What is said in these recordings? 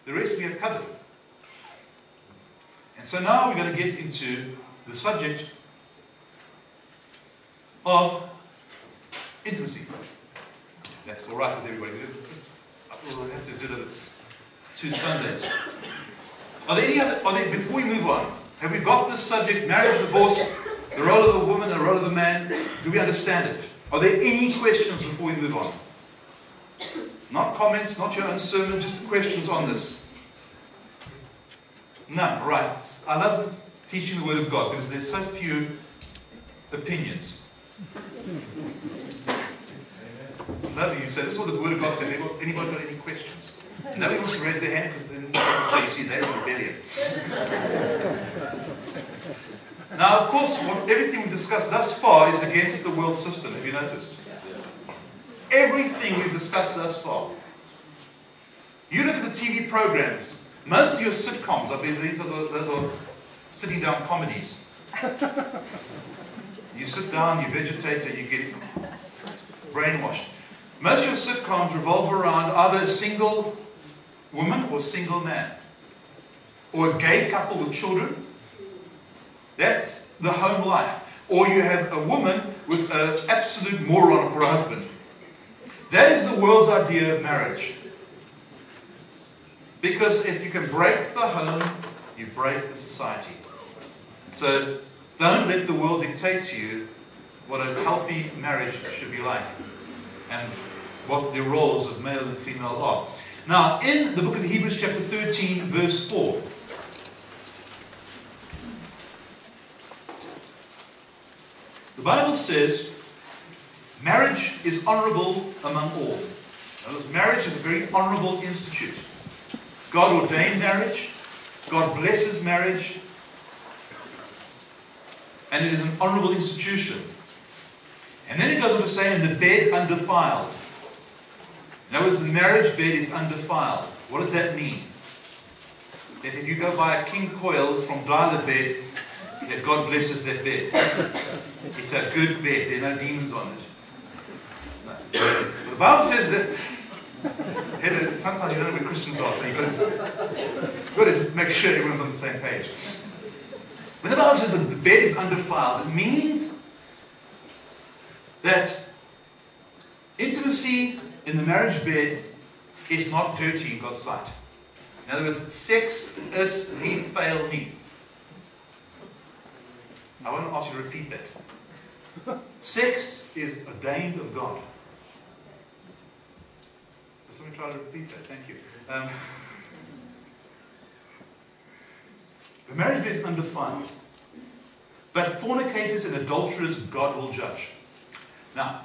The rest we have covered. And so now we're going to get into the subject of intimacy. That's all right with everybody. I thought we'll have to do it 2 Sundays. Are there any other, before we move on, have we got this subject, marriage, divorce, the role of the woman, the role of the man? Do we understand it? Are there any questions before we move on? Not comments, not your own sermon, just questions on this. None, right. I love teaching the Word of God because there's so few opinions. It's lovely. You say, this is what the Word of God says. Anybody got any questions? Nobody wants to raise their hand because then you see they're in rebellion. Now, of course, everything we've discussed thus far is against the world system. Have you noticed? Everything we've discussed thus far. You look at the TV programs. Most of your sitcoms, I believe those are sitting down comedies. You sit down, you vegetate, and you get brainwashed. Most of your sitcoms revolve around either a single woman or single man, or a gay couple with children. That's the home life. Or you have a woman with an absolute moron for a husband. That is the world's idea of marriage. Because if you can break the home, you break the society. So don't let the world dictate to you what a healthy marriage should be like and what the roles of male and female are. Now, in the book of Hebrews chapter 13, verse 4, the Bible says, marriage is honorable among all. Now, marriage is a very honorable institute. God ordained marriage. God blesses marriage. And it is an honorable institution. And then it goes on to say, and the bed undefiled. In other words, the marriage bed is undefiled. What does that mean? That if you go buy a king coil from Dial Bed, that God blesses that bed. It's a good bed. There are no demons on it. No. But the Bible says that sometimes you don't know where Christians are, so you've got to just make sure everyone's on the same page. When the Bible says that the bed is undefiled, it means that intimacy in the marriage bed is not dirty in God's sight. In other words, sex is nie fail nie. I want to ask you to repeat that. Sex is ordained of God. So somebody try to repeat that. Thank you. The marriage bed is undefiled. But fornicators and adulterers God will judge. Now,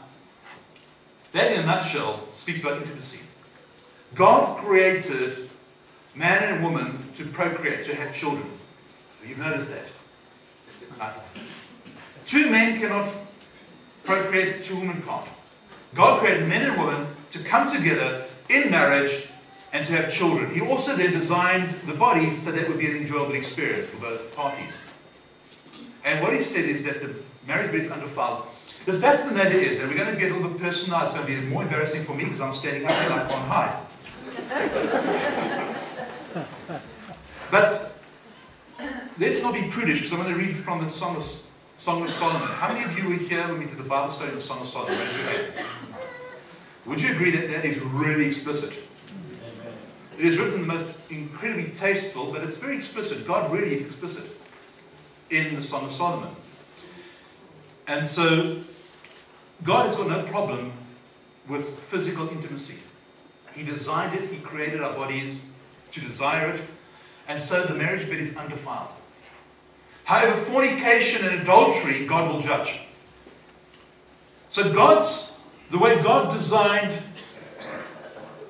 that in a nutshell speaks about intimacy. God created man and woman to procreate, to have children. You've noticed that. Right? 2 men cannot procreate, 2 women can't. God created men and women to come together in marriage and to have children. He also then designed the body so that it would be an enjoyable experience for both parties. And what he said is that the marriage bed is undefiled. The fact of the matter is, and we're going to get a little bit personal now, it's going to be more embarrassing for me because I'm standing up and I can't hide. But let's not be prudish, because I'm going to read from the Song of Solomon. How many of you were here when we did the Bible study in the Song of Solomon? Raise your hand. Would you agree that that is really explicit? It is written in the most incredibly tasteful, but it's very explicit. God really is explicit in the Song of Solomon. And so, God has got no problem with physical intimacy. He designed it, He created our bodies to desire it, and so the marriage bed is undefiled. However, fornication and adultery, God will judge. So the way God designed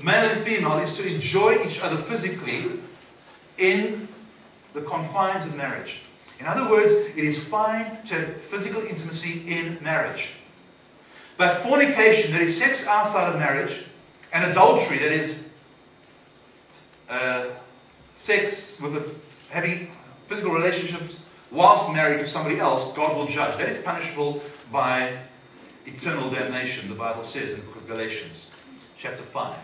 male and female is to enjoy each other physically in the confines of marriage. In other words, it is fine to have physical intimacy in marriage. But fornication, that is sex outside of marriage, and adultery, that is sex with having physical relationships whilst married to somebody else, God will judge. That is punishable by eternal damnation, the Bible says in the book of Galatians, chapter 5.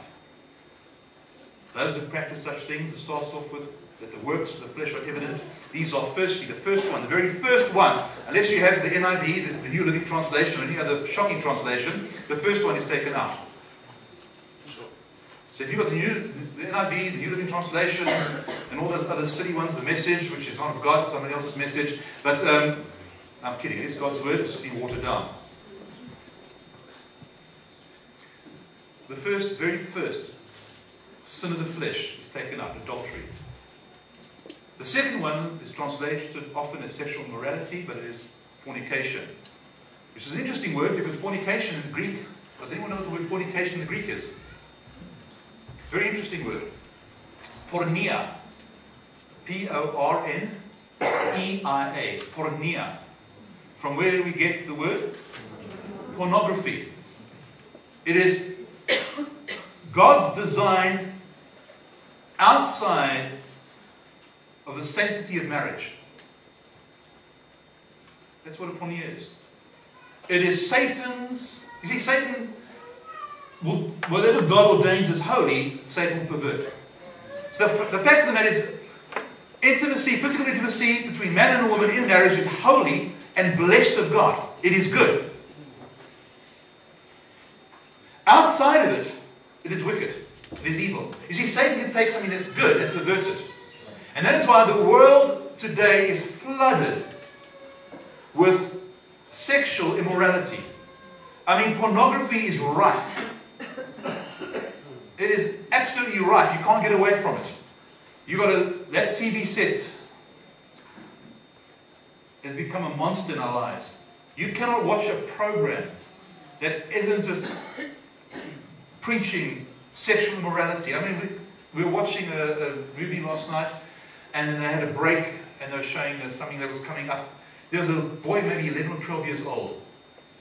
Those who practice such things, it starts off with that the works of the flesh are evident. These are firstly, the first one, the very first one, unless you have the NIV, the New Living Translation, or any other shocking translation, the first one is taken out. So if you've got the NIV, the New Living Translation, and all those other silly ones, the Message, which is not of God, somebody else's message, but I'm kidding, it's God's word, it's just been watered down. The very first sin of the flesh is taken out, adultery. The second one is translated often as sexual immorality, but it is fornication, which is an interesting word because fornication in the Greek, does anyone know what the word fornication in the Greek is? It's a very interesting word. It's porneia. Porneia. Porneia. From where we get the word? Pornography. It is God's design outside of the sanctity of marriage. That's what a porneia is. It is Satan's. You see, Satan, whatever God ordains as holy, Satan will pervert. So the fact of the matter is, intimacy, physical intimacy between man and a woman in marriage is holy and blessed of God. It is good. Outside of it, it is wicked. It is evil. You see, Satan can take something that's good and pervert it. And that is why the world today is flooded with sexual immorality. I mean, pornography is rife. It is absolutely rife. You can't get away from it. That TV set has become a monster in our lives. You cannot watch a program that isn't just preaching sexual immorality. I mean, we were watching a movie last night, and then they had a break, and they were showing something that was coming up. There was a boy, maybe 11 or 12 years old,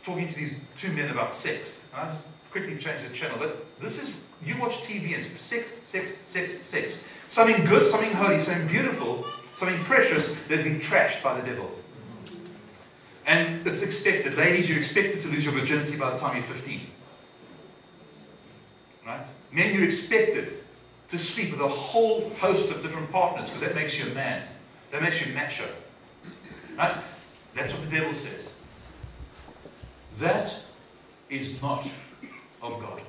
talking to these two men about sex. And I just quickly changed the channel. But this is, you watch TV, and it's sex, sex, sex, sex. Something good, something holy, something beautiful, something precious that has been trashed by the devil. And it's expected. Ladies, you're expected to lose your virginity by the time you're 15. Right? Men, you're expected to sleep with a whole host of different partners because that makes you a man. That makes you macho. Right? That's what the devil says. That is not of God.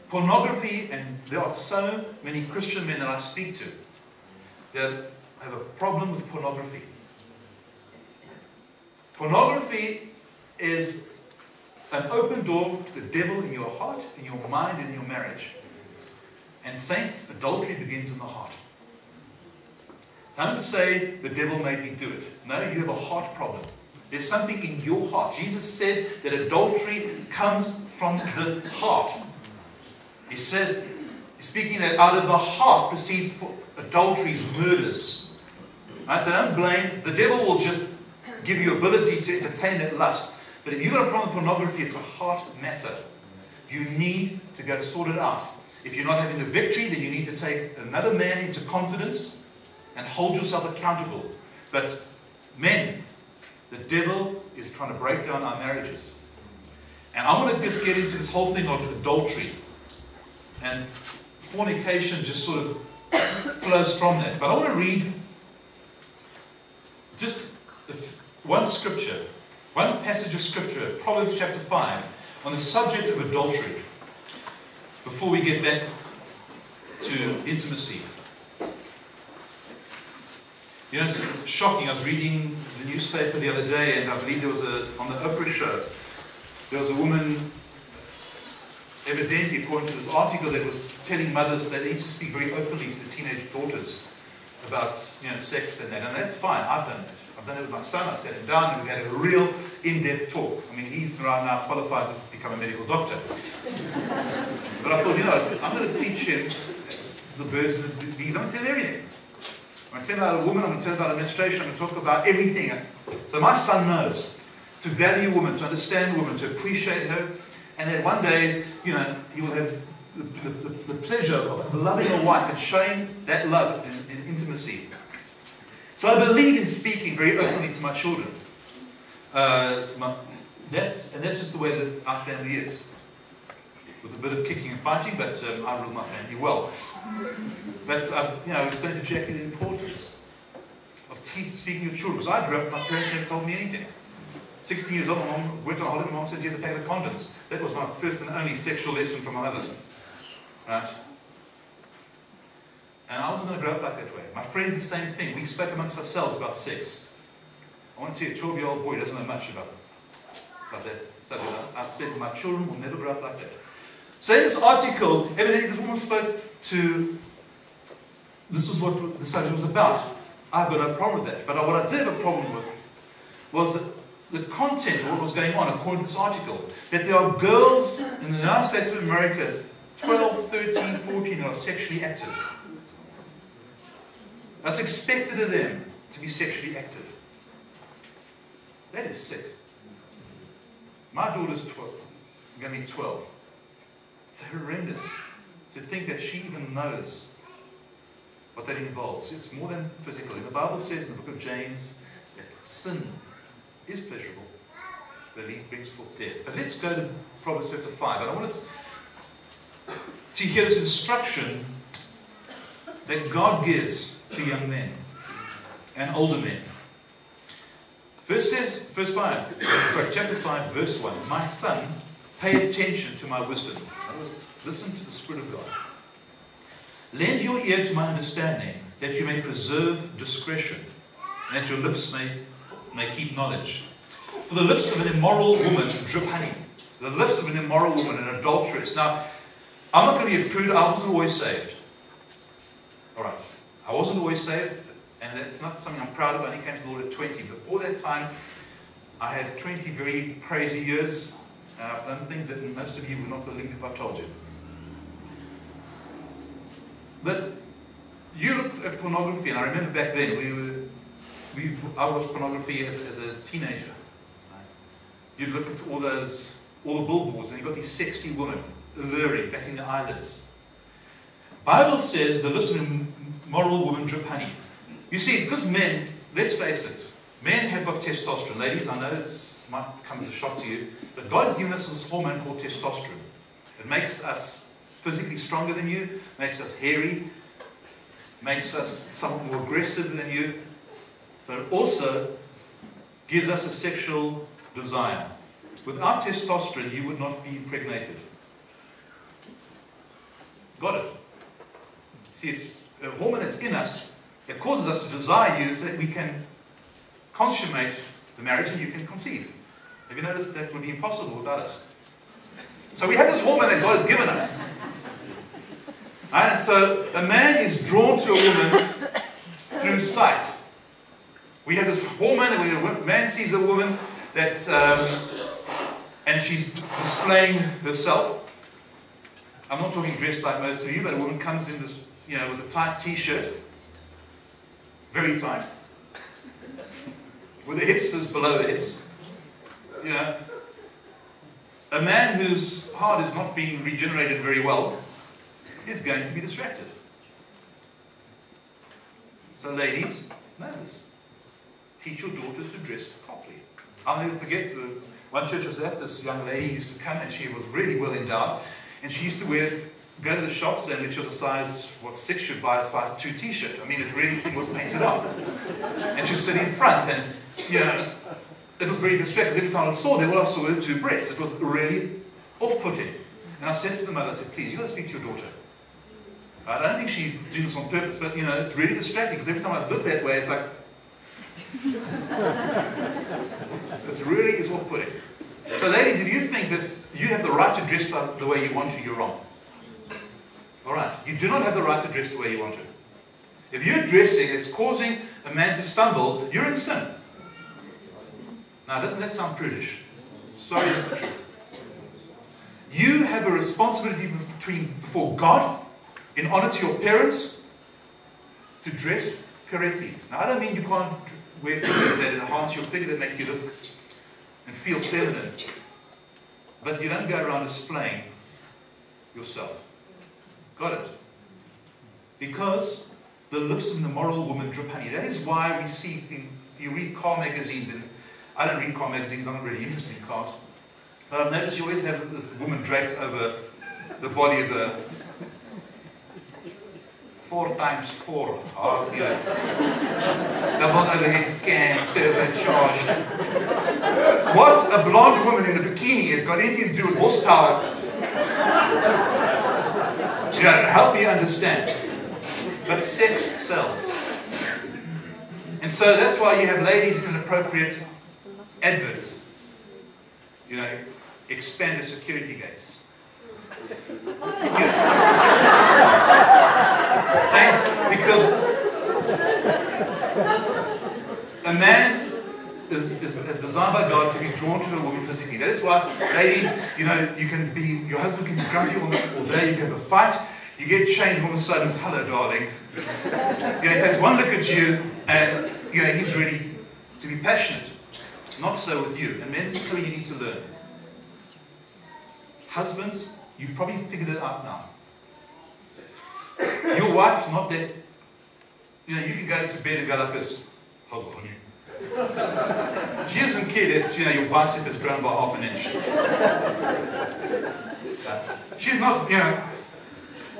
Pornography, and there are so many Christian men that I speak to that have a problem with pornography. Pornography is an open door to the devil in your heart, in your mind, and in your marriage. And saints, adultery begins in the heart. Don't say, the devil made me do it. No, you have a heart problem. There's something in your heart. Jesus said that adultery comes from the heart. He says, speaking that out of the heart proceeds adulteries, murders. Right? So don't blame. The devil will just give you ability to entertain that lust. But if you've got a problem with pornography, it's a heart matter. You need to go sort it out. If you're not having the victory, then you need to take another man into confidence and hold yourself accountable. But men, the devil is trying to break down our marriages. And I want to just get into this whole thing of adultery. And fornication just sort of flows from that. But I want to read just one scripture, one passage of scripture, Proverbs chapter 5, on the subject of adultery, before we get back to intimacy. You know, it's shocking. I was reading the newspaper the other day, and I believe there was on the Oprah show, there was a woman, evidently according to this article, that was telling mothers that they need to speak very openly to the teenage daughters about, you know, sex and that. And that's fine. I've done that. I've done it with my son. I sat him down and we had a real in-depth talk. I mean, he's around now qualified to become a medical doctor. But I thought, you know, I'm going to teach him the birds and the bees. I'm going to tell him everything. I'm going to tell him about a woman. I'm going to tell him about administration. I'm going to talk about everything. So my son knows to value a woman, to understand a woman, to appreciate her. And that one day, you know, he will have the pleasure of loving a wife and showing that love in intimacy. So I believe in speaking very openly to my children. That's just the way our family is. with a bit of kicking and fighting, but I ruled my family well. But I've explained to Jackie the importance of speaking to your children, because I grew up, my parents never told me anything. 16 years old, my mom went on holiday, my mom says, here's a packet of condoms. That was my first and only sexual lesson from my mother. Right? And I wasn't going to grow up like that way. My friends, the same thing. We spoke amongst ourselves about sex. I want to tell you, a 12-year-old boy doesn't know much about that subject. I said, my children will never grow up like that. So in this article, evidently this woman spoke to, this was what the subject was about. I've got no problem with that. But what I did have a problem with was that the content of what was going on according to this article. That there are girls in the United States of America, 12, 13, 14, that are sexually active. That's expected of them to be sexually active. That is sick. My daughter's 12, going to be 12. It's horrendous to think that she even knows what that involves. It's more than physical. The Bible says in the book of James that sin is pleasurable, but it brings forth death. But let's go to Proverbs chapter 5. And I want us to hear this instruction that God gives to young men and older men. Chapter 5, verse 1. My son, pay attention to my wisdom. Listen to the Spirit of God. Lend your ear to my understanding, that you may preserve discretion, and that your lips may keep knowledge. For the lips of an immoral woman drip honey. The lips of an immoral woman, an adulteress. Now, I'm not going to be a prude. I wasn't always saved. Alright. I wasn't always saved, and it's not something I'm proud of. I only came to the Lord at 20. Before that time, I had 20 very crazy years, and I've done things that most of you would not believe if I told you. But you look at pornography, and I remember back then, I watched pornography as a teenager. Right? You'd look at all the billboards, and you've got these sexy women, alluring, batting their eyelids. Bible says the lips of a moral woman drip honey. You see, because men, let's face it, men have got testosterone. Ladies, I know it might come as a shock to you, but God has given us this hormone called testosterone. It makes us physically stronger than you, makes us hairy, makes us somewhat more aggressive than you, but it also gives us a sexual desire. Without testosterone, you would not be impregnated. Got it? See, it's a hormone that's in us that causes us to desire you so that we can consummate the marriage and you can conceive. Have you noticed that would be impossible without us? So we have this hormone that God has given us. And so a man is drawn to a woman through sight. We have this hormone that when a man sees a woman that, and she's displaying herself. I'm not talking dressed like most of you, but a woman comes in this, with a tight t-shirt, very tight, with the hips just below the hips. A man whose heart is not being regenerated very well is going to be distracted. So ladies, know this. Teach your daughters to dress properly. I'll never forget, one church was at, this young lady used to come and she was really well endowed, and she used to go to the shops, and if she was a size 6, she'd buy a size 2 t-shirt. I mean, it really was painted on. And she was sitting in front, and it was very distracting, because every time I saw them, all I saw were 2 breasts. It was really off-putting. And I said to the mother, I said, please, you've got to speak to your daughter. I don't think she's doing this on purpose, but it's really distracting, because every time I look that way, it's like, it really is off-putting. So ladies, if you think that you have the right to dress the way you want to, you're wrong. Alright, you do not have the right to dress the way you want to. If you're dressing, it's causing a man to stumble, you're in sin. Now, doesn't that sound prudish? Sorry, that's the truth. You have a responsibility before God, in honor to your parents, to dress correctly. Now, I don't mean you can't wear things that enhance your figure, that make you look and feel feminine. But you don't go around displaying yourself. Got it? Because the lips of an immoral woman drip honey. That is why we see, you read car magazines, and I don't read car magazines, I'm not really interested in cars. But I've noticed you always have this woman draped over the body of the 4x4, double overhead can, turbocharged. What a blonde woman in a bikini has got anything to do with horsepower? Help me understand. But sex sells. And so that's why you have ladies in inappropriate adverts. Expand the security gates. Saints, because a man is designed by God to be drawn to a woman physically. That is why, ladies, your husband can be grumpy all day, you can have a fight, you get changed all of a sudden, it's hello, darling. He takes one look at you, and he's ready to be passionate. Not so with you. And men, this is something you need to learn. Husbands, you've probably figured it out now. Your wife's not that, you can go to bed and go like this. Hello, honey. She doesn't care that, your bicep has grown by half an inch. She's not,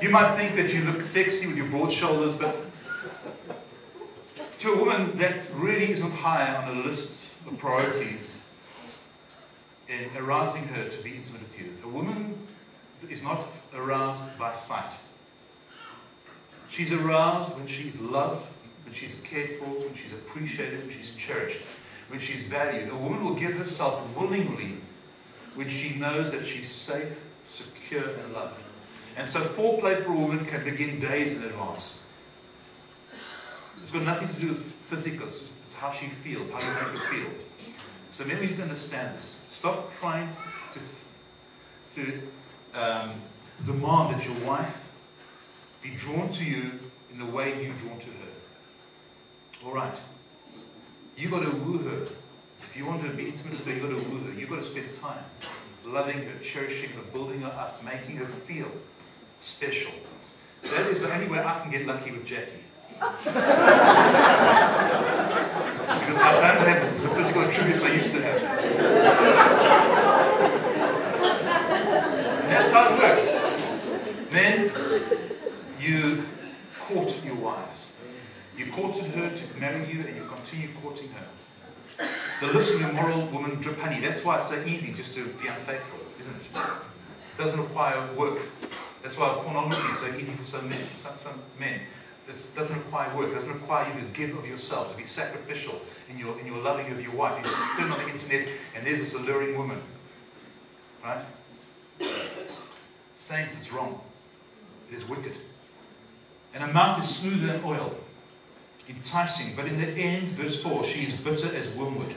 you might think that you look sexy with your broad shoulders, but to a woman that really isn't high on a list of priorities in arousing her to be intimate with you. A woman is not aroused by sight. She's aroused when she's loved, when she's cared for, when she's appreciated, when she's cherished, when she's valued. A woman will give herself willingly when she knows that she's safe, secure, and loved. And so foreplay for a woman can begin days in advance. It's got nothing to do with physical. It's how she feels, how you make her feel. So men, we need to understand this. Stop trying to demand that your wife be drawn to you in the way you're drawn to her. All right. You've got to woo her. If you want to be intimate with her, you've got to woo her. You've got to spend time loving her, cherishing her, building her up, making her feel special. That is the only way I can get lucky with Jackie. Because I don't have the physical attributes I used to have. And that's how it works. Men, you court your wives. You courted her to marry you, and you continue courting her. The lips of an immoral woman drip honey. That's why it's so easy just to be unfaithful, isn't it? It doesn't require work. That's why pornography is so easy for some men. It doesn't require work. It doesn't require you to give of yourself, to be sacrificial in your loving of your wife. You just turn on the internet and there's this alluring woman. Right? Saints, it's wrong. It is wicked. And her mouth is smoother than oil, enticing. But in the end, verse 4, she is bitter as wormwood,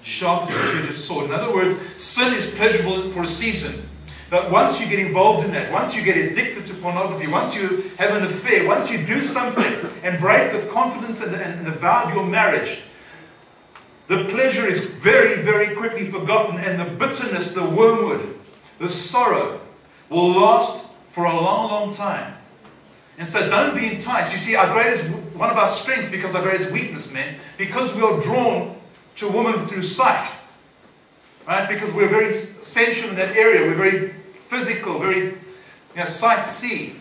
sharp as a two-edged sword. In other words, sin is pleasurable for a season. But once you get involved in that, once you get addicted to pornography, once you have an affair, once you do something and break the confidence and the vow of your marriage, the pleasure is very, very quickly forgotten, and the bitterness, the wormwood, the sorrow will last for a long, long time. And so don't be enticed. You see, one of our strengths becomes our greatest weakness, men, because we are drawn to a woman through sight. Right? Because we're very sensual in that area. We're very physical, very sight-see.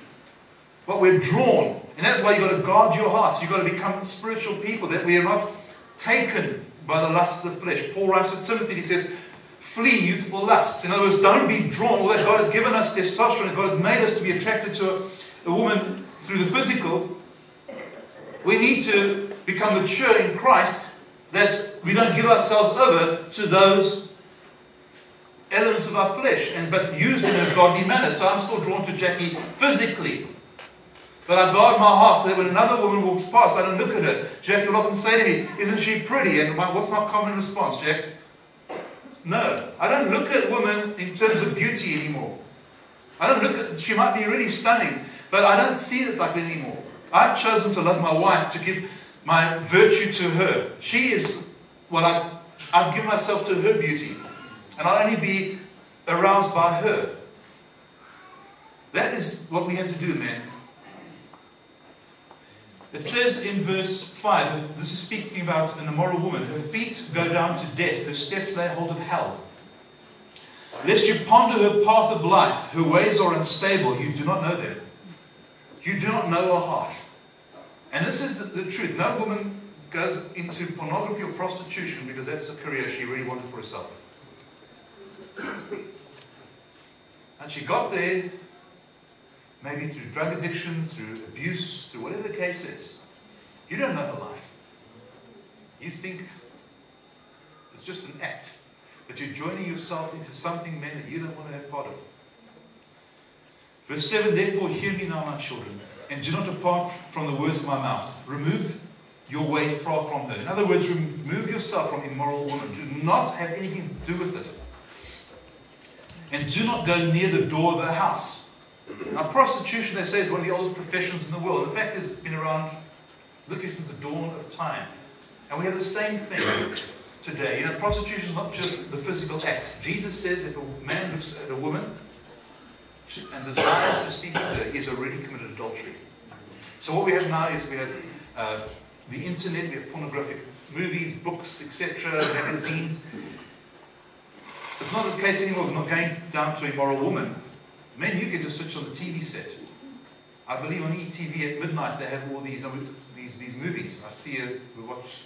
But we're drawn. And that's why you've got to guard your hearts. You've got to become spiritual people, that we are not taken by the lusts of the flesh. Paul writes to Timothy, he says, flee youthful lusts. In other words, don't be drawn. Although God has given us testosterone, and God has made us to be attracted to a woman through the physical, we need to become mature in Christ, that we don't give ourselves over to those elements of our flesh, but used in a godly manner. So I'm still drawn to Jackie physically, but I guard my heart so that when another woman walks past, I don't look at her. Jackie will often say to me, isn't she pretty? And what's my common response, Jax? No, I don't look at women in terms of beauty anymore. I don't look at, she might be really stunning, but I don't see it like that anymore. I've chosen to love my wife, to give my virtue to her. She is what I've given myself to her beauty. And I'll only be aroused by her. That is what we have to do, man. It says in verse 5, this is speaking about an immoral woman. Her feet go down to death. Her steps lay hold of hell. Lest you ponder her path of life, her ways are unstable, you do not know them. You do not know her heart. And this is the truth. No woman goes into pornography or prostitution because that's a career she really wanted for herself. And she got there, maybe through drug addiction, through abuse, through whatever the case is. You don't know her life. You think it's just an act. But you're joining yourself into something, man, that you don't want to have part of. Verse 7, therefore hear me now, my children, and do not depart from the words of my mouth. Remove your way far from her. In other words, remove yourself from immoral woman. Do not have anything to do with it. And do not go near the door of her house. Now, prostitution, they say, is one of the oldest professions in the world. The fact is, it's been around literally since the dawn of time. And we have the same thing today. You know, prostitution is not just the physical act. Jesus says if a man looks at a woman and desires to sleep with her, he has already committed adultery. So what we have now is we have the internet, we have pornographic movies, books, etc., magazines. It's not the case anymore. We're not going down to a immoral woman. Men, you can just switch on the TV set. I believe on ETV at midnight they have all these movies. I see we watch.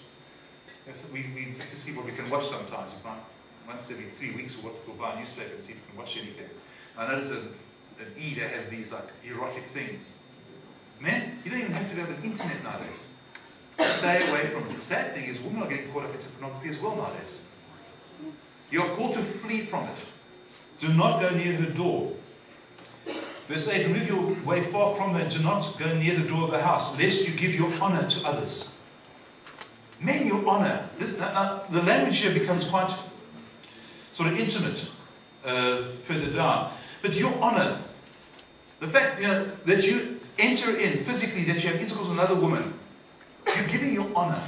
We get to see what we can watch sometimes. We find once every 3 weeks we'll buy a newspaper and see if we can watch anything. I notice at E they have these like erotic things. Men, you don't even have to go to the internet nowadays. Stay away from it. The sad thing is women are getting caught up into pornography as well nowadays. You are called to flee from it. Do not go near her door. Verse 8, remove your way far from her and do not go near the door of her house, lest you give your honor to others. Men, your honor. The language here becomes quite sort of intimate further down. But your honor, the fact that you enter in physically, that you have intercourse with another woman, you're giving your honor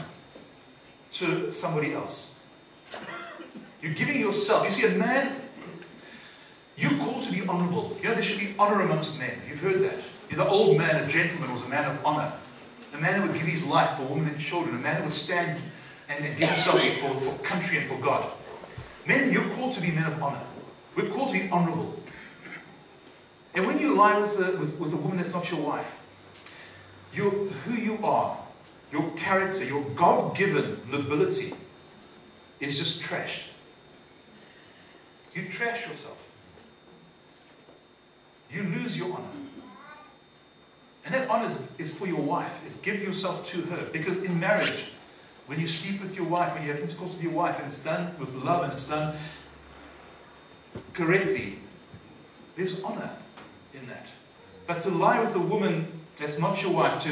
to somebody else. You're giving yourself. You see, a man, you're called to be honorable. You know, there should be honor amongst men. You've heard that. The old man, a gentleman, was a man of honor. A man who would give his life for women and children. A man who would stand and give himself for country and for God. Men, you're called to be men of honor. We're called to be honorable. And when you lie with a woman that's not your wife, who you are, your character, your God-given nobility is just trashed. You trash yourself. You lose your honor. And that honor is for your wife. Is give yourself to her. Because in marriage, when you sleep with your wife, when you have intercourse with your wife, and it's done with love and it's done correctly, there's honor in that. But to lie with a woman that's not your wife,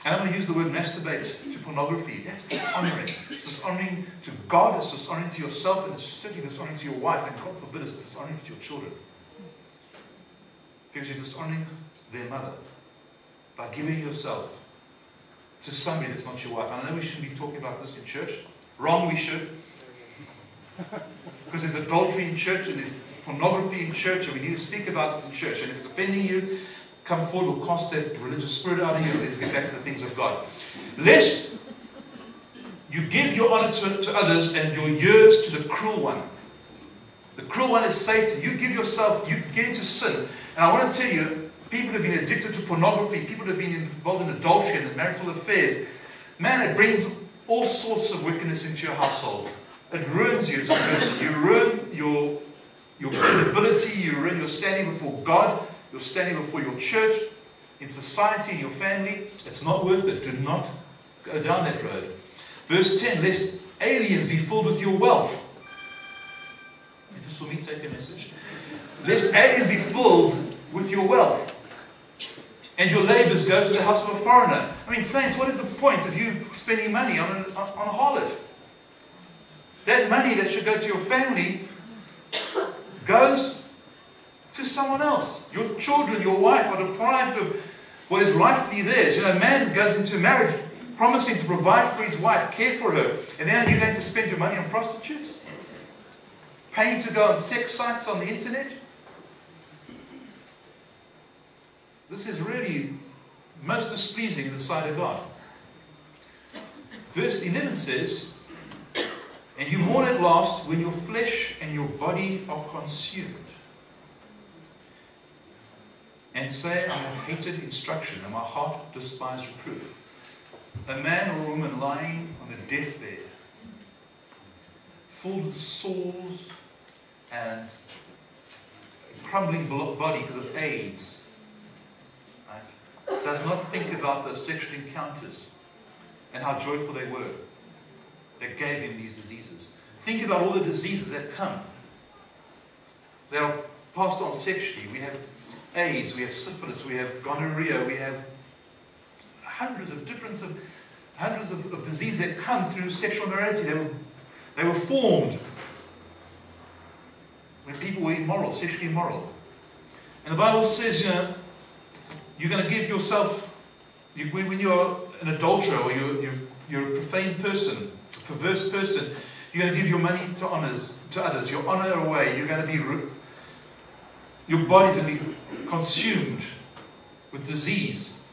and I'm going to use the word masturbate to pornography, that's dishonoring. It's dishonoring to God, it's dishonoring to yourself, and it's certainly dishonoring to your wife, and God forbid it's dishonoring to your children. Because you're dishonoring their mother by giving yourself to somebody that's not your wife. And I know we shouldn't be talking about this in church. Wrong, we should. Because there's adultery in church and there's pornography in church, and we need to speak about this in church. And if it's offending you, come forward, we'll cast that religious spirit out of you. Let's get back to the things of God. Lest you give your honor to others and your years to the cruel one. The cruel one is Satan. You give yourself, you get into sin. And I want to tell you, people have been addicted to pornography. People have been involved in adultery and marital affairs. Man, it brings all sorts of wickedness into your household. It ruins you as a person. You ruin your credibility. You ruin your standing before God. Your standing before your church, in society, in your family. It's not worth it. Do not go down that road. Verse 10, lest aliens be filled with your wealth. If you saw me take a message. Lest aliens be filled with your wealth, and your labors go to the house of a foreigner. I mean, saints, what is the point of you spending money on a harlot? That money that should go to your family goes to someone else. Your children, your wife are deprived of what is rightfully theirs. You know, a man goes into marriage promising to provide for his wife, care for her, and then you're going to spend your money on prostitutes? Paying to go on sex sites on the internet? This is really most displeasing in the sight of God. Verse 11 says, And you mourn at last when your flesh and your body are consumed. And say, I have hated instruction, and my heart despised reproof. A man or a woman lying on a deathbed, full of sores and a crumbling body because of AIDS, right, does not think about those sexual encounters and how joyful they were that gave him these diseases. Think about all the diseases that come. They are passed on sexually. We have AIDS, we have syphilis, we have gonorrhea, we have hundreds of diseases that come through sexual immorality. They were formed when people were immoral, sexually immoral. And the Bible says, you're going to give yourself, when you're an adulterer or you're a profane person, a perverse person, you're going to give your money to others, your honor away. You're going to be, your body's going to be consumed with disease.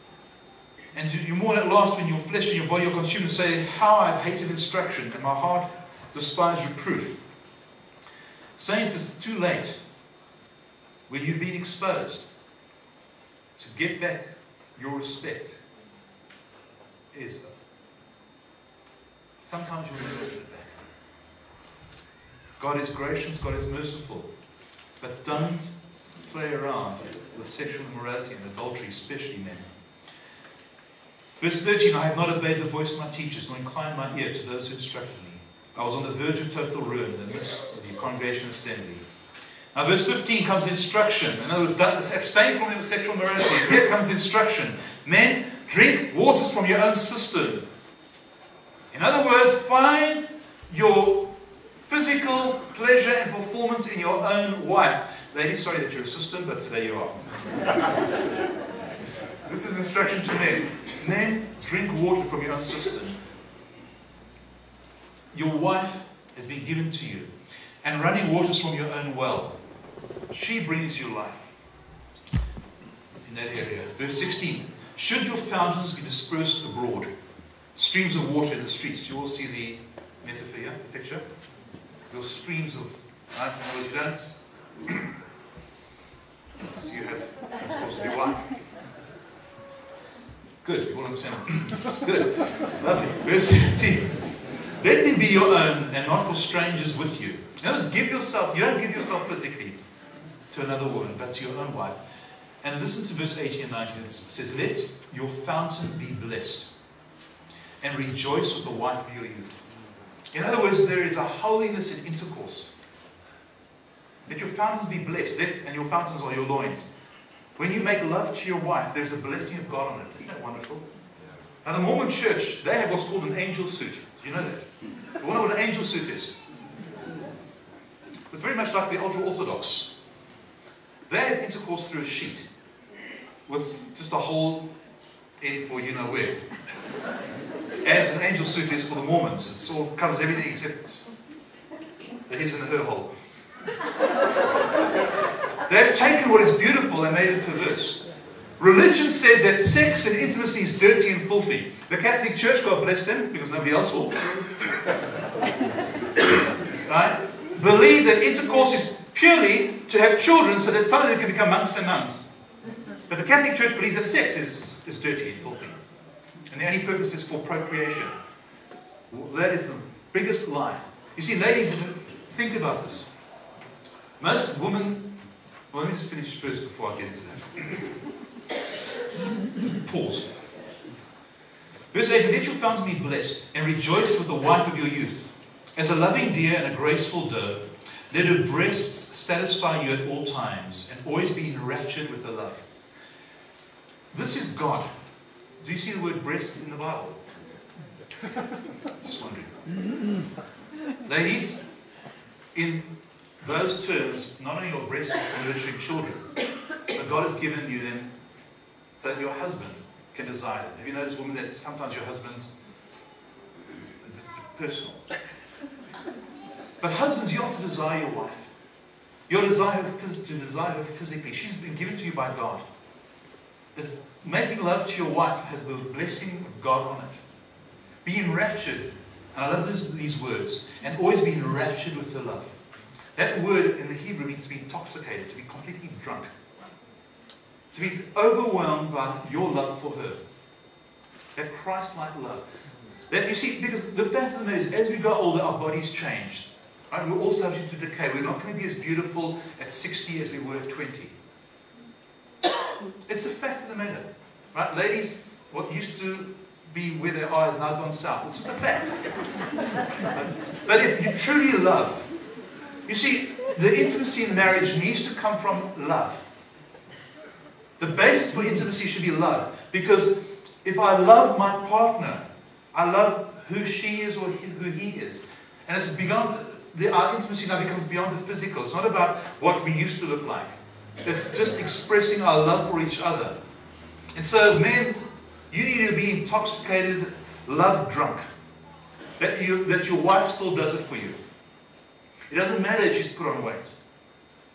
And you mourn at last when your flesh and your body are consumed, and say, how I've hated instruction, and my heart despised reproof. Saints, it's too late when you've been exposed to get back your respect. Sometimes you'll never get it back. God is gracious, God is merciful, but don't play around with sexual immorality and adultery, especially men. Verse 13, I have not obeyed the voice of my teachers, nor inclined my ear to those who instructed me. I was on the verge of total ruin in the midst of the congregation assembly. Now verse 15 comes the instruction. In other words, abstain from sexual immorality. And here comes the instruction. Men, drink waters from your own cistern. In other words, find your physical pleasure and fulfillment in your own wife. Ladies, sorry that you're a cistern, but today you are. This is instruction to men. Men, drink water from your own cistern. Your wife has been given to you, and running waters from your own well. She brings you life. In that area. Verse 16. Should your fountains be dispersed abroad, streams of water in the streets. You all see the metaphor here, the picture? Your streams of, right? In other words, you don't. You have, of course, your wife. Good, you all understand. Good. Lovely. Verse 17. Let them be your own and not for strangers with you. In other words, give yourself, you don't give yourself physically to another woman, but to your own wife. And listen to verse 18 and 19. It says, let your fountain be blessed and rejoice with the wife of your youth. In other words, there is a holiness in intercourse. Let your fountains be blessed, and your fountains are your loins. When you make love to your wife, there's a blessing of God on it. Isn't that wonderful? Now the Mormon church, they have what's called an angel suit. Do you know that? You know what an angel suit is? It's very much like the ultra-Orthodox. They have intercourse through a sheet with just a hole in for you know where. As an angel suit is for the Mormons. It sort of covers everything except the his and her hole. They've taken what is beautiful and made it perverse. Religion says that sex and intimacy is dirty and filthy. The Catholic Church, God bless them, because nobody else will, right, believe that intercourse is purely to have children so that some of them can become monks and nuns. But the Catholic Church believes that sex is dirty and filthy. And the only purpose is for procreation. Well, that is the biggest lie. You see, ladies, think about this. Most women... Well, let me just finish first before I get into that. Just pause. Verse 8, let your fountain be blessed, and rejoice with the wife of your youth. As a loving deer and a graceful doe, let her breasts satisfy you at all times, and always be enraptured with her love. This is God. Do you see the word breasts in the Bible? Just wondering. Ladies, in those terms, not only your breasts are nurturing children, but God has given you them so that your husband can desire them. Have you noticed, women, that sometimes your husband's is just personal? But husbands, you have to desire your wife. You have to desire her physically. She's been given to you by God. Making love to your wife has the blessing of God on it. Be enraptured And I love these words. And always be enraptured with her love. That word in the Hebrew means to be intoxicated, to be completely drunk. To be overwhelmed by your love for her. That Christ-like love. That, you see, because the fact of the matter is, as we grow older, our bodies change. Right? We're all subject to decay. We're not going to be as beautiful at 60 as we were at 20. It's a fact of the matter. Right? Ladies, what used to be where their eye is now gone south. It's just a fact. But if you truly love, you see, the intimacy in marriage needs to come from love. The basis for intimacy should be love. Because if I love my partner, I love who she is or who he is. And it's beyond, our intimacy now becomes beyond the physical. It's not about what we used to look like. It's just expressing our love for each other. And so, men, you need to be intoxicated, love drunk. That your wife still does it for you. It doesn't matter if she's put on weight.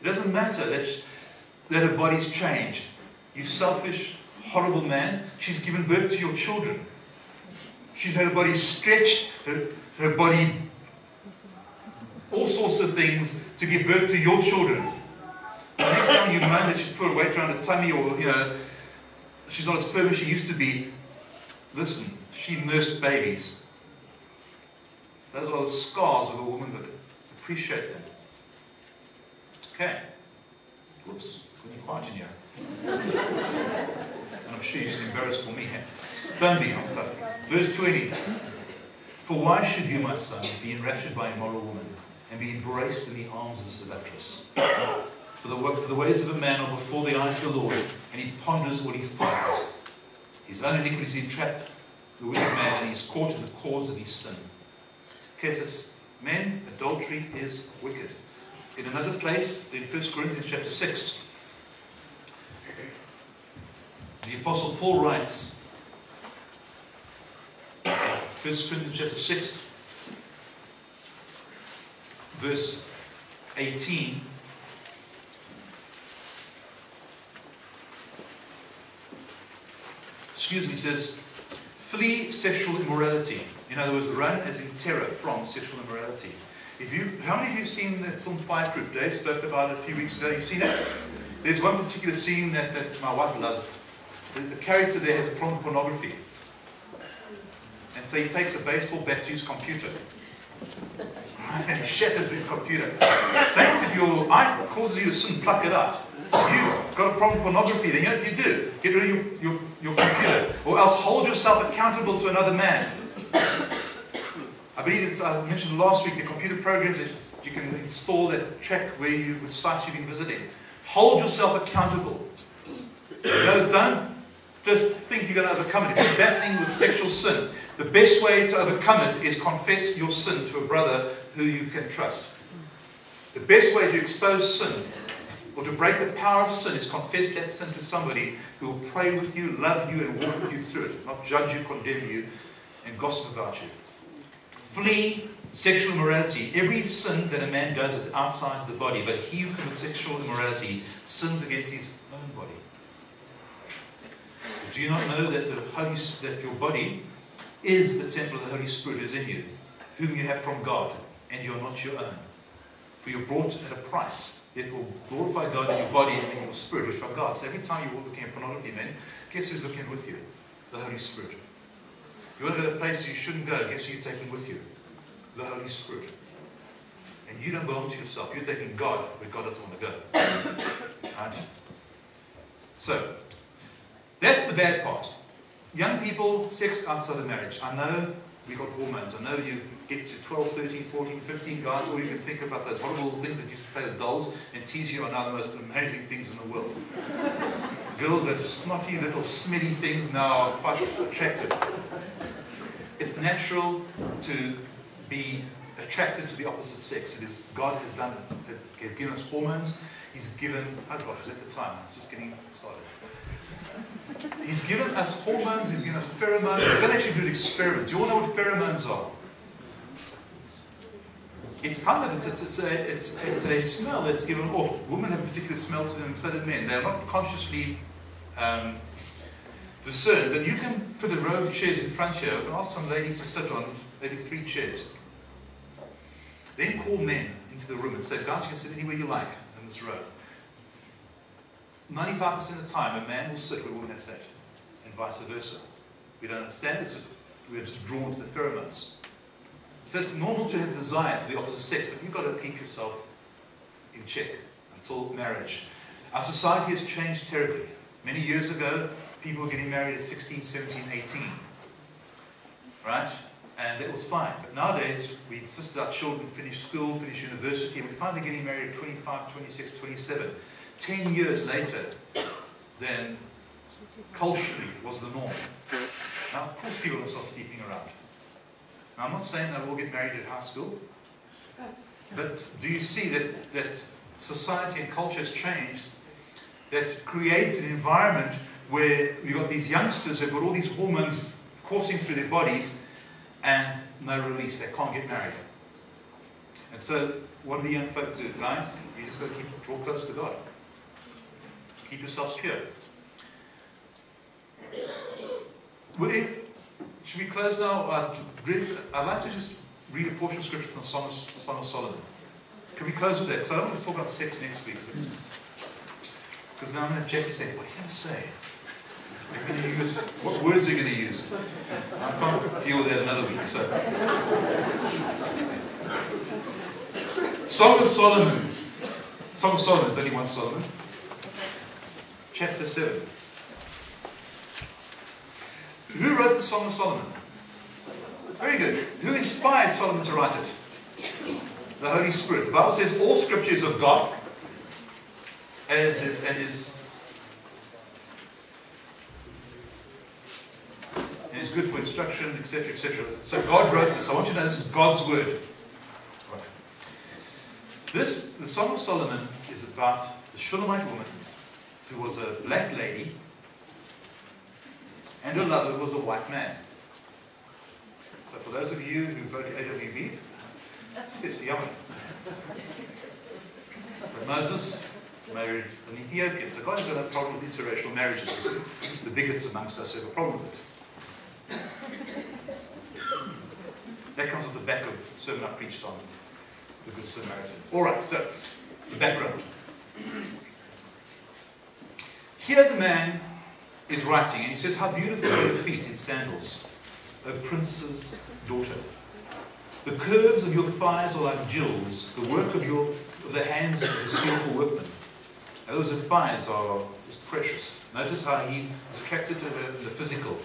It doesn't matter that her body's changed. You selfish, horrible man. She's given birth to your children. She's had her body stretched, her body, all sorts of things to give birth to your children. So the next time you moan that she's put weight around her tummy, or she's not as firm as she used to be, listen, she nursed babies. Those are the scars of a womanhood. Appreciate that. Okay. Whoops. Couldn't be quiet in here. And I'm sure you're just embarrassed for me. Don't be, I'm tough. Verse 20. For why should you, my son, be enraptured by a immoral woman, and be embraced in the arms of a seductress? For the ways of a man are before the eyes of the Lord, and he ponders all his plans. His own iniquities entrap the wicked man, and he is caught in the cause of his sin. Okay, it says, men, adultery is wicked. In another place, in 1 Corinthians chapter 6, the Apostle Paul writes, 1 Corinthians chapter 6, verse 18, says, flee sexual immorality. In other words, run as in terror from sexual immorality. How many of you have seen the film Fireproof? Dave spoke about it a few weeks ago. You've seen it? There's one particular scene that my wife loves. The character there has a problem with pornography. And so he takes a baseball bat to his computer. And he shatters his computer. Saints, if your eye causes you to sin, pluck it out. If you've got a problem with pornography, then you know what you do. Get rid of your computer. Or else hold yourself accountable to another man. I believe this, I mentioned last week, the computer programs that you can install that track which sites you've been visiting. Hold yourself accountable. Those don't just think you're going to overcome it. If you're battling with sexual sin, the best way to overcome it is confess your sin to a brother who you can trust. The best way to expose sin or to break the power of sin is confess that sin to somebody who will pray with you, love you, and walk with you through it, not judge you, condemn you, and gossip about you. Flee sexual immorality. Every sin that a man does is outside the body, but he who commits sexual immorality sins against his own body. Do you not know that that your body is the temple of the Holy Spirit who is in you, whom you have from God, and you are not your own? For you're bought at a price. Therefore, glorify God in your body and in your spirit, which are God's. So every time you're looking at pornography, man, guess who's looking with you? The Holy Spirit. You want to go to places you shouldn't go, guess who you're taking with you? The Holy Spirit. And you don't belong to yourself. You're taking God where God doesn't want to go. Right? So, that's the bad part. Young people, sex outside of marriage. I know we've got hormones. I know you get to 12, 13, 14, 15 guys, all you can think about those horrible things that used to play with dolls and tease you are now the most amazing things in the world. Girls, those snotty little smitty things now are quite attractive. It's natural to be attracted to the opposite sex. It is, God has done it. Has given us hormones. He's given, oh gosh, was at the time, I was just getting started. He's given us hormones, he's given us pheromones. He's going to actually do an experiment. Do you all know what pheromones are? It's kind of, it's a smell that's given off. Women have a particular smell to them, so do men. They're not consciously discern, but you can put a row of chairs in front here and ask some ladies to sit on maybe 3 chairs. Then call men into the room and say, guys, you can sit anywhere you like in this row. 95% of the time, a man will sit where a woman has sat, and vice versa. We don't understand, we're just drawn to the pheromones. So it's normal to have desire for the opposite sex, but you've got to keep yourself in check until marriage. Our society has changed terribly. Many years ago, people were getting married at 16, 17, 18. Right? And that was fine. But nowadays, we insist our children finish school, finish university, and we find they're getting married at 25, 26, 27. 10 years later than culturally was the norm. Now, of course, people will start sleeping around. Now, I'm not saying that we'll get married at high school, but do you see that society and culture has changed, that creates an environment where you've got these youngsters who've got all these hormones coursing through their bodies and no release, they can't get married. And so, what do the young folk do? Guys, you just got to draw close to God. Keep yourself pure. Should we close now? I'd like to just read a portion of scripture from the Song of Solomon. Can we close with that? Because I don't want to talk about sex next week. Because now I'm going to have Jackie say, what are you going to say? What words are you going to use? I can't deal with that another week. So, Song of Solomon. Song of Solomon. There's only one Solomon. Chapter 7. Who wrote the Song of Solomon? Very good. Who inspired Solomon to write it? The Holy Spirit. The Bible says all scripture is of God, and is good for instruction, etc., etc. So God wrote this. I want you to know this is God's word. Right. The Song of Solomon is about the Shulamite woman who was a black lady, and her lover was a white man. So for those of you who voted AWB, it's yummy. But Moses married an Ethiopian, so God has got no problem with interracial marriages. It's just the bigots amongst us who have a problem with it. That comes off the back of the sermon I preached on the Good Samaritan. Alright, so the background. Here the man is writing, and he says, how beautiful are your feet in sandals, O prince's daughter. The curves of your thighs are like jewels, the work of the hands of the skillful workman. Now, those thighs are precious. Notice how he is attracted to her in the physical.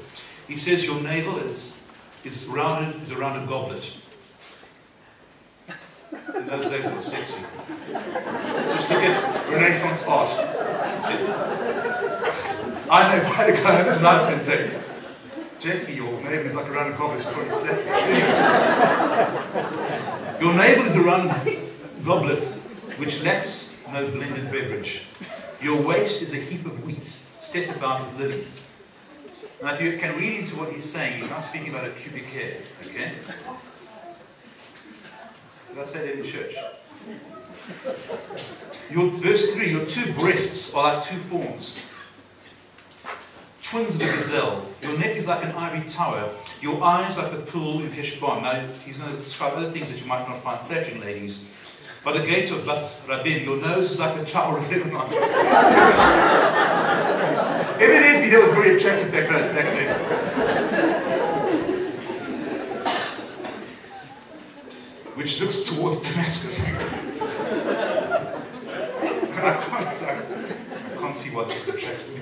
He says your navel is around a goblet. In those days it was sexy. Just look at Renaissance art. I know if I had to go home tonight and say, Jackie, your navel is like around a goblet, you're slap me. Your navel is around a goblet which lacks no blended beverage. Your waist is a heap of wheat set about with lilies. Now if you can read into what he's saying, he's not speaking about a pubic hair, okay? Did I say that in church? Verse 3, your 2 breasts are like 2 fawns, twins of a gazelle. Your neck is like an ivory tower, your eyes like the pool in Heshbon. Now he's going to describe other things that you might not find flattering, ladies. By the gate of Bath Rabim, your nose is like the Tower of Lebanon. Evidently, that was very attractive back then. Which looks towards Damascus. I can't see why this is attractive.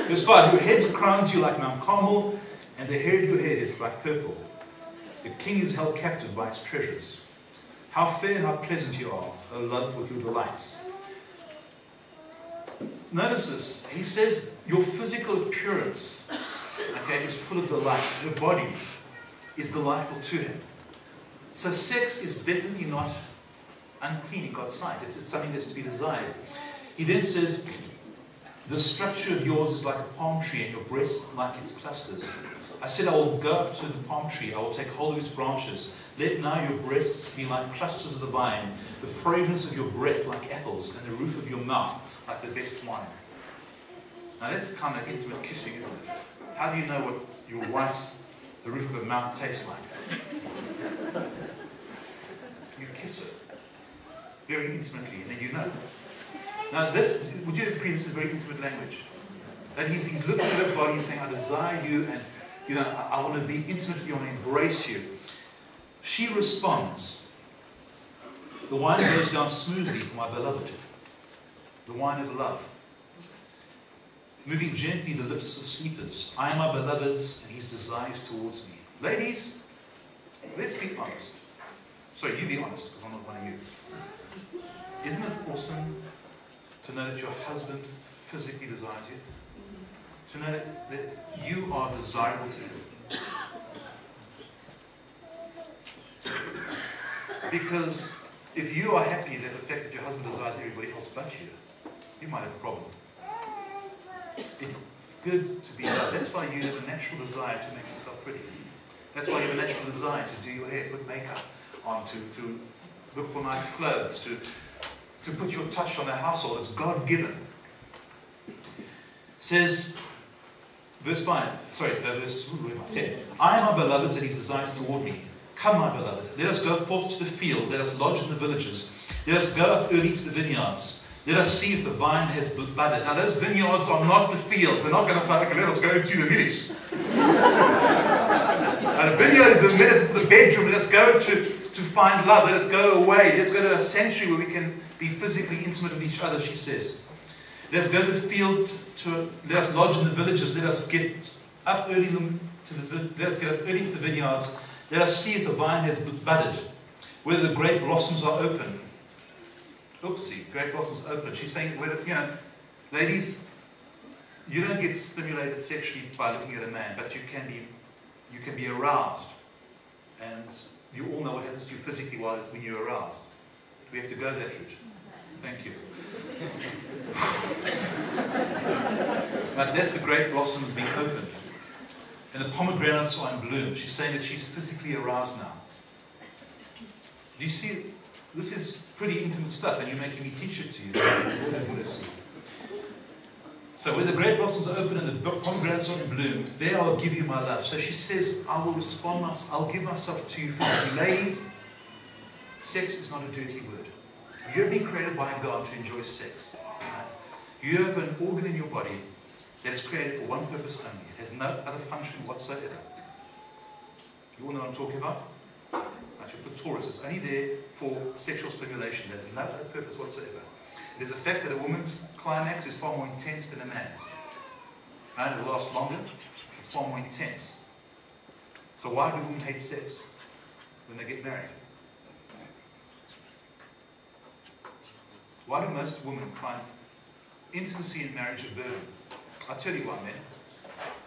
Verse 5, your head crowns you like Mount Carmel, and the hair of your head is like purple. The king is held captive by its treasures. How fair and how pleasant you are, O love, with your delights. Notice this. He says your physical appearance, okay, is full of delights. Your body is delightful to him. So sex is definitely not unclean in God's sight. It's something that's to be desired. He then says, the structure of yours is like a palm tree, and your breasts like its clusters. I said, I will go up to the palm tree, I will take hold of its branches. Let now your breasts be like clusters of the vine, the fragrance of your breath like apples, and the roof of your mouth like the best wine. Now that's kind of intimate kissing, isn't it? How do you know what your wife's, the roof of her mouth tastes like? You kiss her very intimately, and then you know. Now this, would you agree this is very intimate language? That he's looking at her body and saying, I desire you, and I want to be intimate with you, I want to embrace you. She responds, the wine goes down smoothly for my beloved. The wine of love. Moving gently the lips of sleepers. I am my beloved's, and his desires towards me. Ladies, let's be honest. Sorry, you be honest, because I'm not one of you. Isn't it awesome to know that your husband physically desires you? To know that you are desirable to him? Because if you are happy that the fact that your husband desires everybody else but you, you might have a problem. It's good to be loved. That's why you have a natural desire to make yourself pretty. That's why you have a natural desire to do your hair, put makeup on, to look for nice clothes, to put your touch on the household. It's God-given. Says, verse 10. I am my beloved's, and his desires toward me. Come, my beloved, let us go forth to the field, let us lodge in the villages, let us go up early to the vineyards, let us see if the vine has budded. Now those vineyards are not the fields. They're not going to say, okay, let us go to the village. The vineyard is a metaphor for the bedroom. Let us go to find love. Let us go away. Let's go to a sanctuary where we can be physically intimate with each other, she says. Let us go to the field, let us lodge in the villages, let us get up early to the vineyards. Let us see if the vine has budded, whether the grape blossoms are open. Oopsie, grape blossoms open. She's saying, whether, ladies, you don't get stimulated sexually by looking at a man, but you can be aroused. And you all know what happens to you physically when you're aroused. We have to go that route. Thank you. But that's the grape blossoms being opened. And the pomegranates are in bloom. She's saying that she's physically aroused now. Do you see? This is pretty intimate stuff, and you're making me teach it to you. So when the grape blossoms are open and the pomegranates are in bloom, there I will give you my love. So she says, I will respond, I'll give myself to you physically. Ladies, sex is not a dirty word. You have been created by God to enjoy sex. You have an organ in your body that is created for one purpose only. It has no other function whatsoever. You all know what I'm talking about? That's your clitoris. It's only there for sexual stimulation. There's no other purpose whatsoever. It is a fact that a woman's climax is far more intense than a man's. And it lasts longer. It's far more intense. So why do women hate sex when they get married? Why do most women find intimacy in marriage a burden? I'll tell you why, man.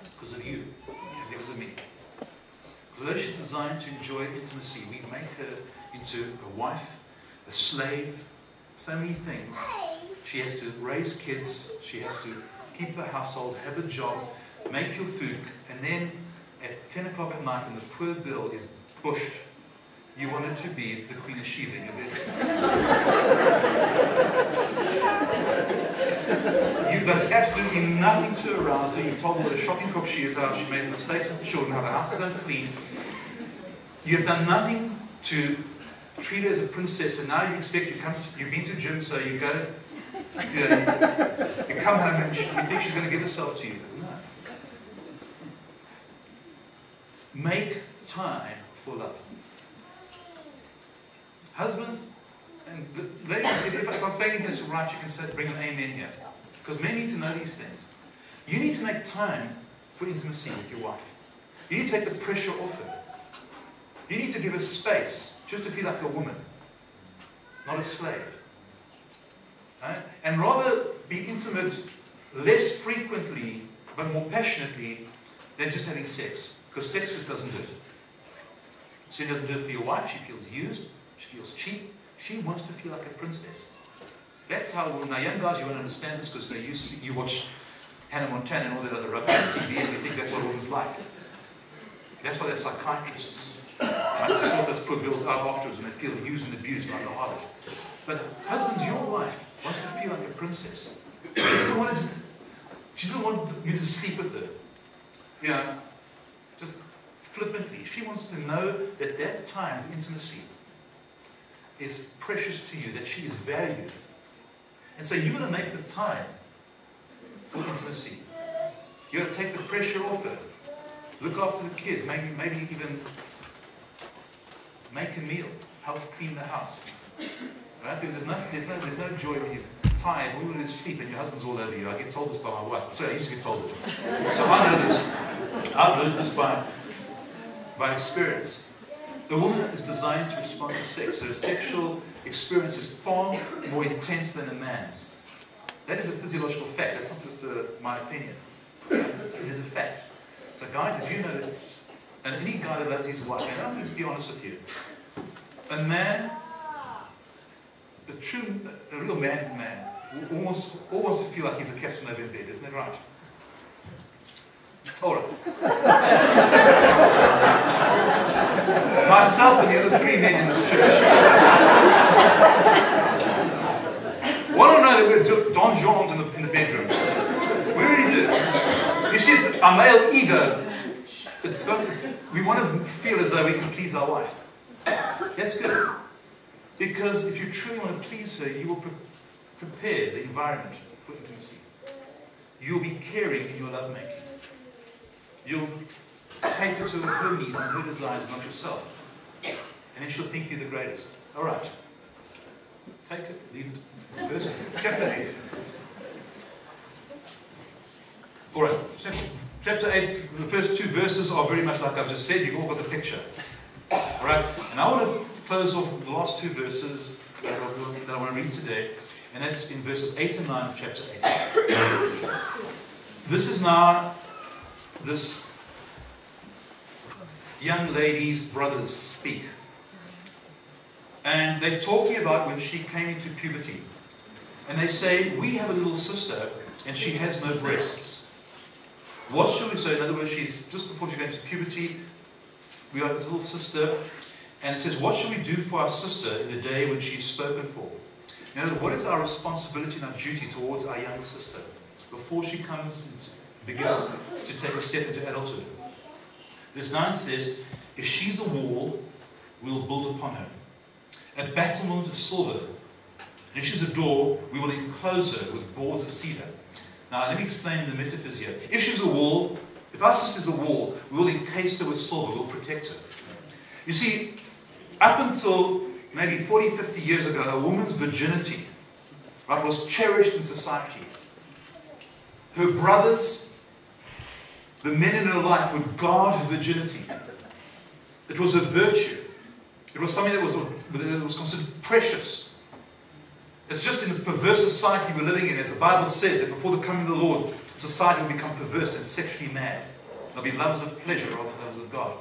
Because of you. Because of me. For though she's designed to enjoy intimacy, we make her into a wife, a slave, so many things. She has to raise kids, she has to keep the household, have a job, make your food, and then at 10 o'clock at night when the poor girl is bushed, you want her to be the Queen of Sheba in your bed. You've done absolutely nothing to arouse her. You've told her what a shocking cook she is, how she makes mistakes with the children, how the house is unclean. You have done nothing to treat her as a princess, and now you expect you've been to gym, so you go, you come home and you think she's going to give herself to you. No. Make time for love. Husbands, and ladies, if I'm saying this right, you can bring an amen here. Because men need to know these things. You need to make time for intimacy with your wife. You need to take the pressure off her. You need to give her space just to feel like a woman, not a slave. Right? And rather be intimate less frequently, but more passionately than just having sex. Because sex just doesn't do it. So it doesn't do it for your wife. She feels used. She feels cheap. She wants to feel like a princess. That's how, now young guys, you won't understand this because you watch Hannah Montana and all that other rubbish on TV and you think that's what a woman's like. That's why they're psychiatrists. Right? To sort those poor girls out afterwards when they feel used and abused like a harlot. But husbands, your wife wants to feel like a princess. She doesn't want to She doesn't want you to sleep with her. You know, just flippantly. She wants to know that that time of intimacy is precious to you, that she is valued. And so you've got to make the time for intimacy. You've got to take the pressure off her. Look after the kids, maybe even make a meal, help clean the house. Right? Because there's no joy when you're tired, when you're asleep and your husband's all over you. I get told this by my wife. Sorry, I used to get told it. So I know this. I've learned this by experience. The woman is designed to respond to sex. Her sexual experience is far more intense than a man's. That is a physiological fact. That's not just my opinion. It is a fact. So guys, if you know this, and any guy that loves his wife, and I'll just be honest with you, a man, a real man, will almost feel like he's a Casanova in bed, isn't that right? All right. Myself and the other 3 men in this church. Well, I don't know that we're Don Juans in the bedroom. We really do. You see, it's our male ego. We want to feel as though we can please our wife. That's good. Because if you truly want to please her, you will prepare the environment for intimacy. You'll be caring in your lovemaking. You'll cater to her needs and her desires, not yourself. And then she'll think you're the greatest. All right. Take it, leave it. Verse, chapter 8. All right. Chapter 8, the first 2 verses are very much like I've just said. You've all got the picture. All right. And I want to close off with the last 2 verses that I want to read today. And that's in verses 8 and 9 of chapter 8. This is now this young lady's brothers speak. And they're talking about when she came into puberty. And they say, we have a little sister and she has no breasts. What shall we say? In other words, she's just before she goes into puberty, we have this little sister. And it says, what shall we do for our sister in the day when she's spoken for? In other words, what is our responsibility and our duty towards our young sister before she comes and begins to take a step into adulthood? Verse 9 says, if she's a wall, we will build upon her, a battlement of silver. And if she's a door, we will enclose her with boards of cedar. Now, let me explain the metaphors here. If she's a wall, if our sister's a wall, we will encase her with silver, we'll protect her. You see, up until maybe 40, 50 years ago, a woman's virginity, right, was cherished in society. Her brothers, the men in her life, would guard her virginity. It was a virtue. It was something that was considered precious. It's just in this perverse society we're living in, as the Bible says, that before the coming of the Lord, society will become perverse and sexually mad. They'll be lovers of pleasure rather than lovers of God.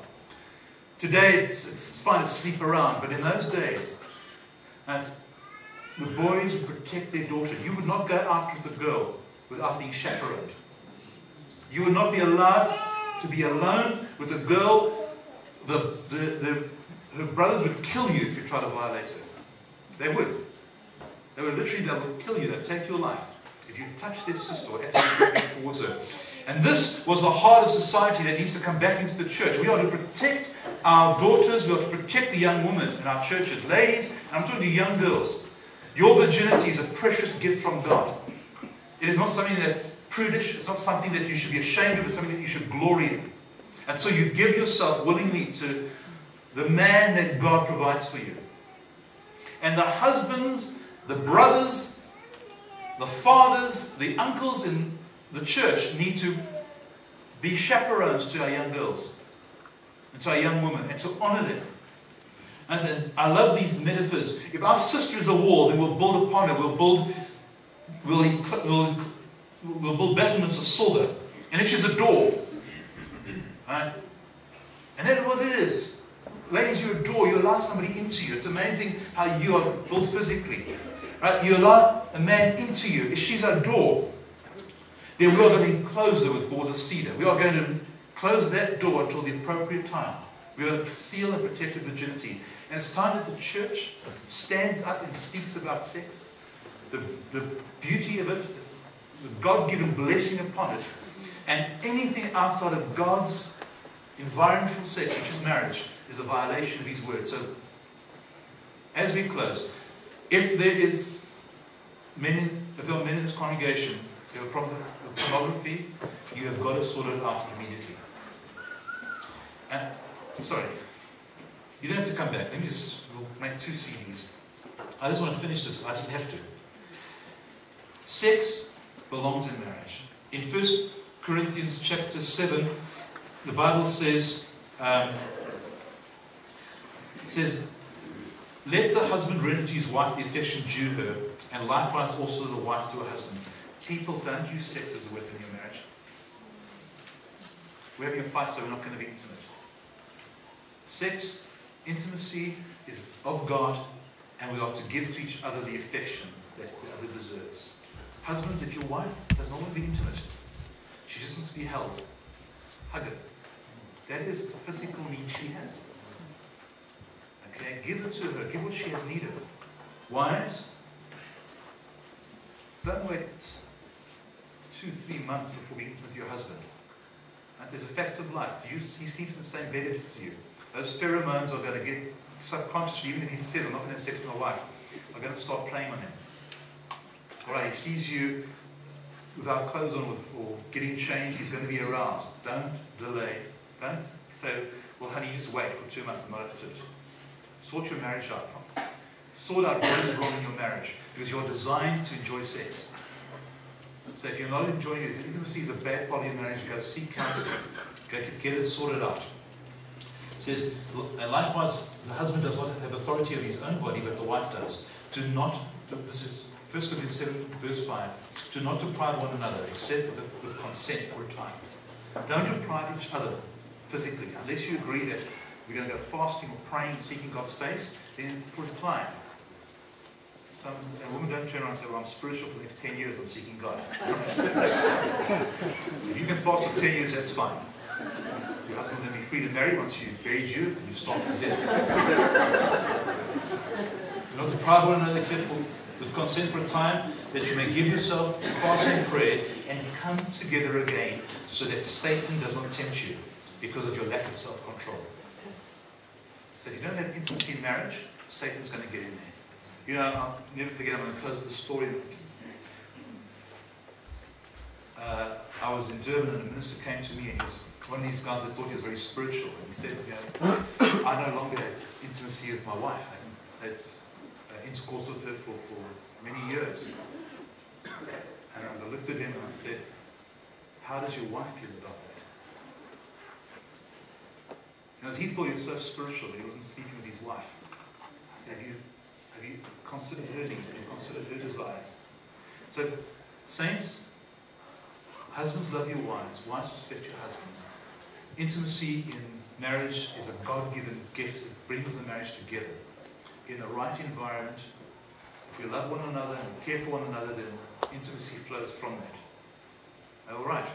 Today it's fine to sleep around, but in those days, and the boys would protect their daughter. You would not go out with a girl without being chaperoned. You would not be allowed to be alone with a girl. Her brothers would kill you if you tried to violate her. They would. They would kill you. They'd take your life if you touched their sister or attitude towards her. And this was the heart of society that needs to come back into the church. We are to protect our daughters. We are to protect the young women in our churches. Ladies, and I'm talking to young girls, your virginity is a precious gift from God. It is not something that's prudish. It's not something that you should be ashamed of. It's something that you should glory in. And so you give yourself willingly to the man that God provides for you. And the husbands, the brothers, the fathers, the uncles in the church need to be chaperones to our young girls and to our young women and to honor them. And then I love these metaphors. If our sister is a wall, then we'll build upon her. We'll build battlements of silver. And if she's a door, right? And that's what it is. Ladies, you're a door. You allow somebody into you. It's amazing how you are built physically. Right? You allow a man into you. If she's a door, then we are going to enclose her with boards of cedar. We are going to close that door until the appropriate time. We are going to seal and protect her virginity. And it's time that the church stands up and speaks about sex, the beauty of it, the God-given blessing upon it, and anything outside of God's environment for sex, which is marriage, is a violation of His word. So, as we close, if there are men in this congregation who have a problem with pornography, you have got to sort it out immediately. And, sorry, you don't have to come back. We'll make 2 CDs. I just want to finish this. I just have to. Sex belongs in marriage. In 1 Corinthians chapter 7, the Bible says, let the husband render to his wife the affection due her, and likewise also the wife to her husband. People, don't use sex as a weapon in your marriage. We're having a fight, so we're not going to be intimate. Sex, intimacy, is of God, and we are to give to each other the affection that the other deserves. Husbands, if your wife does not want to be intimate, she just wants to be held, hug her. That is the physical need she has. Okay, give it to her. Give what she has need of. Wives, don't wait 2-3 months before being intimate with your husband. Right? There's a fact of life. He sleeps in the same bed as you. Those pheromones are going to get subconsciously, even if he says, I'm not going to have sex with my wife, are going to start playing on him. Alright, he sees you without clothes on or getting changed, he's going to be aroused. Don't delay. Don't say, well, honey, you just wait for 2 months, I'm not up to it. Sort your marriage out. Sort out what is wrong in your marriage, because you're designed to enjoy sex. So if you're not enjoying it, if intimacy is a bad part of your marriage, go seek counseling. Go get it sorted out. It says, and likewise, the husband does not have authority over his own body, but the wife does. Do not, this is 1 Corinthians 7, verse 5, do not deprive one another, except with consent for a time. Don't deprive each other physically, unless you agree that we're going to go fasting or praying and seeking God's face, then for a time. A woman don't turn around and say, well, I'm spiritual for the next 10 years, I'm seeking God. If you can fast for 10 years, that's fine. Your husband will be free to marry once you've buried you and you've starved to death. Do not deprive one another except with consent for a time, that you may give yourself to fasting and prayer and come together again, so that Satan does not tempt you because of your lack of self-control. So if you don't have intimacy in marriage, Satan's going to get in there. You know, I'll never forget, I'm going to close with the story. I was in Durban and a minister came to me, and he's one of these guys that thought he was very spiritual. And he said, I no longer have intimacy with my wife. I haven't had intercourse with her for many years. And I looked at him and I said, how does your wife feel about that? He thought he was so spiritual that he wasn't sleeping with his wife. I said, have you considered her needs? Have you considered her desires? So, saints, husbands, love your wives. Wives, respect your husbands. Intimacy in marriage is a God-given gift. It brings the marriage together. In the right environment, if we love one another and we care for one another, then intimacy flows from that. All right.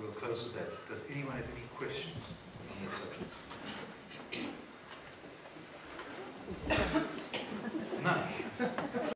We'll close with that. Does anyone have any questions on this subject?